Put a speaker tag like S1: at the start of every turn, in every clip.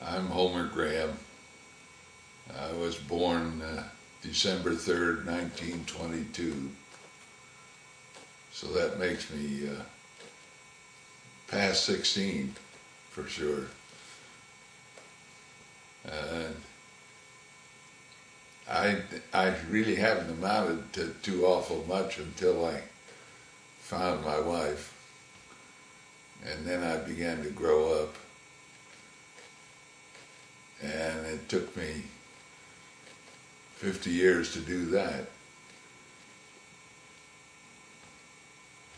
S1: I'm Homer Graham. I was born December 3rd, 1922. So that makes me past 16 for sure. And I really haven't amounted to too awful much until I found my wife. And then I began to grow up. And it took me 50 years to do that.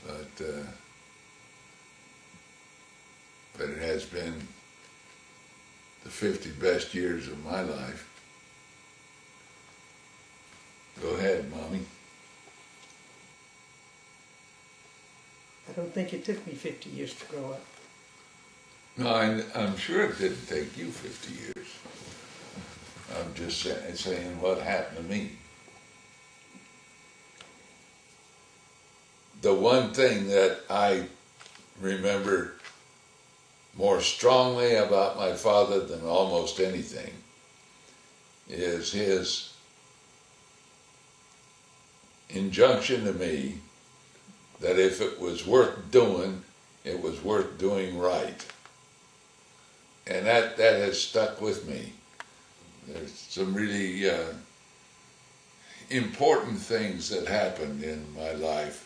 S1: But it has been the 50 best years of my life. Go ahead, Mommy.
S2: I don't think it took me 50 years to grow up.
S1: No, I'm sure it didn't take you 50 years. I'm just saying what happened to me. The one thing that I remember more strongly about my father than almost anything is his injunction to me that if it was worth doing, it was worth doing right. And that has stuck with me. There's some really important things that happened in my life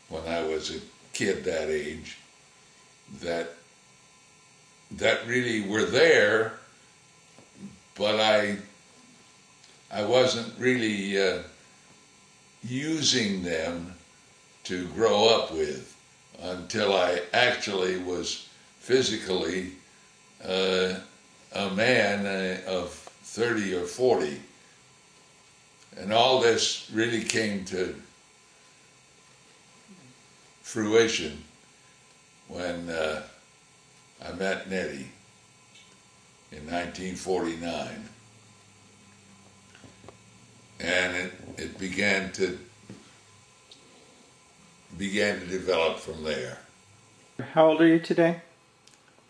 S1: when I was a kid that age that really were there, but I wasn't really using them to grow up with until I actually was physically a man of 30 or 40. And all this really came to fruition when I met Nettie in 1949. And it began to develop from there.
S3: How old are you today?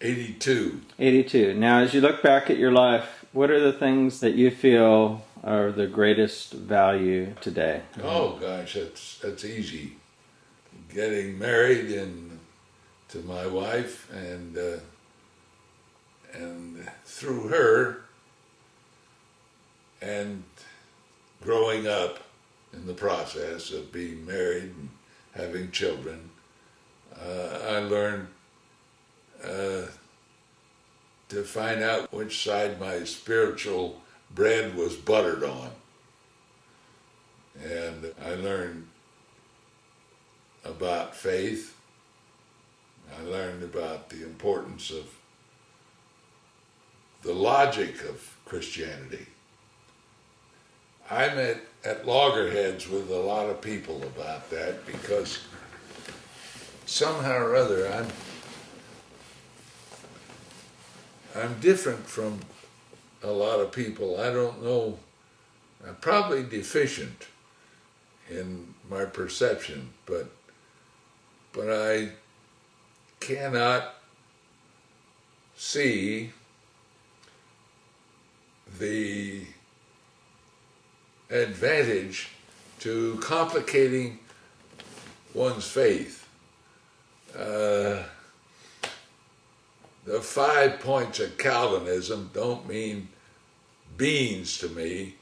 S1: 82.
S3: 82. Now, as you look back at your life, what are the things that you feel are the greatest value today?
S1: Oh gosh, that's easy. Getting married to my wife, and through her, and growing up in the process of being married and having children, I learned to find out which side my spiritual bread was buttered on. And I learned about faith. I learned about the importance of the logic of Christianity. I met at loggerheads with a lot of people about that because somehow or other I'm different from a lot of people. I don't know, I'm probably deficient in my perception, but I cannot see the advantage to complicating one's faith. The 5 points of Calvinism don't mean beans to me,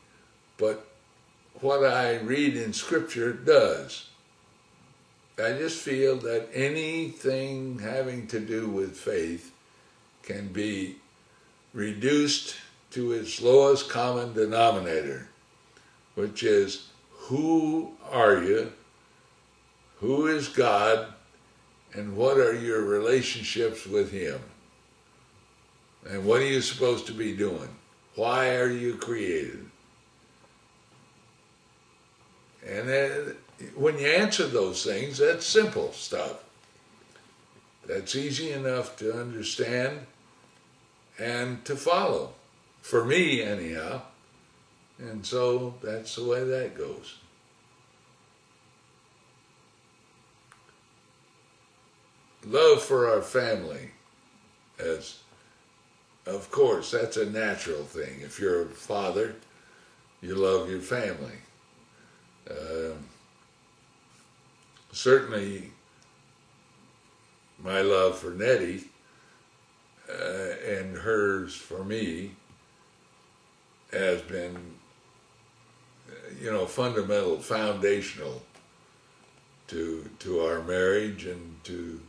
S1: but what I read in Scripture does. I just feel that anything having to do with faith can be reduced to its lowest common denominator, which is, who are you, who is God, and what are your relationships with Him? And what are you supposed to be doing? Why are you created? And then, when you answer those things, that's simple stuff. That's easy enough to understand and to follow. For me, anyhow. And so that's the way that goes. Love for our family, as of course, that's a natural thing. If you're a father, you love your family. Certainly, my love for Nettie and hers for me has been, fundamental, foundational to our marriage and to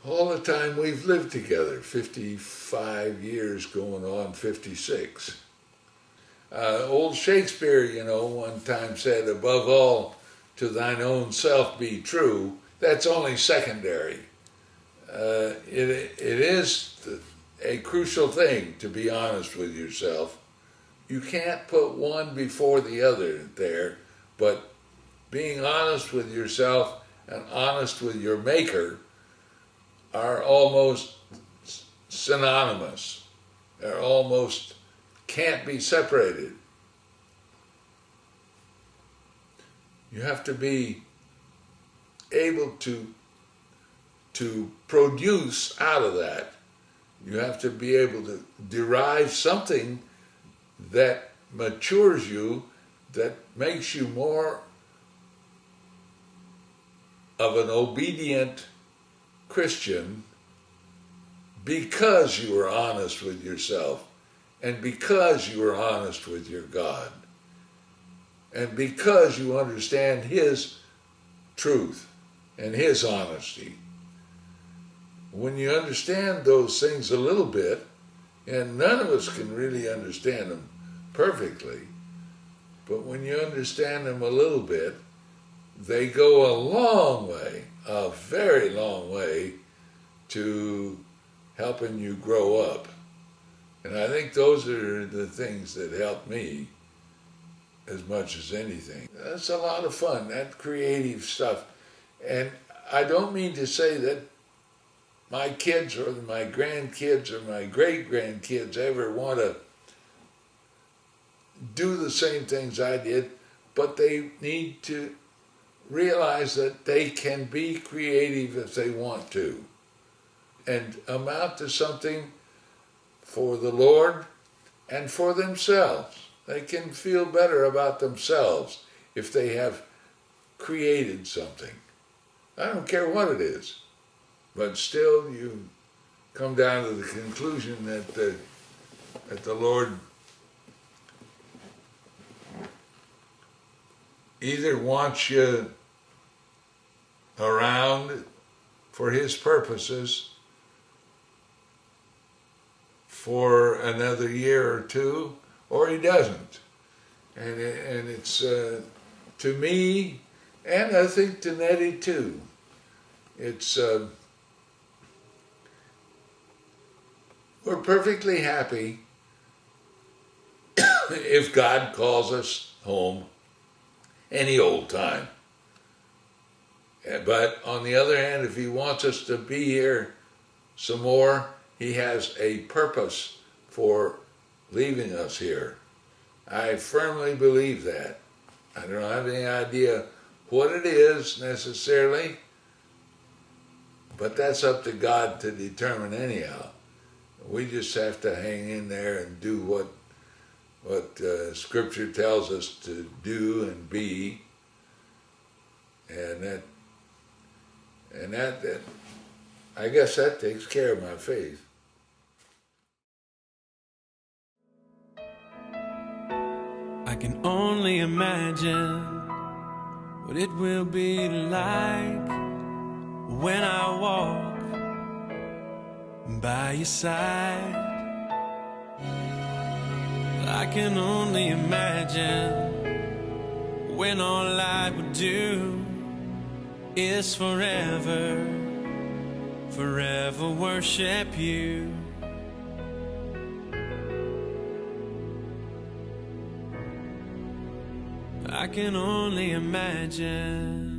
S1: all the time we've lived together, 55 years going on 56. Old Shakespeare, one time said, above all, to thine own self be true. That's only secondary. It is a crucial thing to be honest with yourself. You can't put one before the other there, but being honest with yourself and honest with your Maker are almost synonymous. They're almost can't be separated. You have to be able to produce out of that. You have to be able to derive something that matures you, that makes you more of an obedient Christian because you are honest with yourself and because you are honest with your God and because you understand His truth and His honesty. When you understand those things a little bit, and none of us can really understand them perfectly, but when you understand them a little bit, they go a long way, a very long way, to helping you grow up. And I think those are the things that help me as much as anything. That's a lot of fun, that creative stuff. And I don't mean to say that my kids or my grandkids or my great-grandkids ever want to do the same things I did, but they need to realize that they can be creative if they want to and amount to something for the Lord and for themselves. They can feel better about themselves if they have created something. I don't care what it is, but still you come down to the conclusion that the Lord either wants you around for His purposes for another year or two, or He doesn't. And it's, to me, and I think to Nettie too, it's, we're perfectly happy if God calls us home any old time. But on the other hand, if He wants us to be here some more, He has a purpose for leaving us here. I firmly believe that. I don't have any idea what it is necessarily, but that's up to God to determine anyhow. We just have to hang in there and do what Scripture tells us to do and be, and that I guess that takes care of my faith.
S4: I can only imagine what it will be like when I walk by your side. I can only imagine when all I would do is forever, forever worship you. I can only imagine.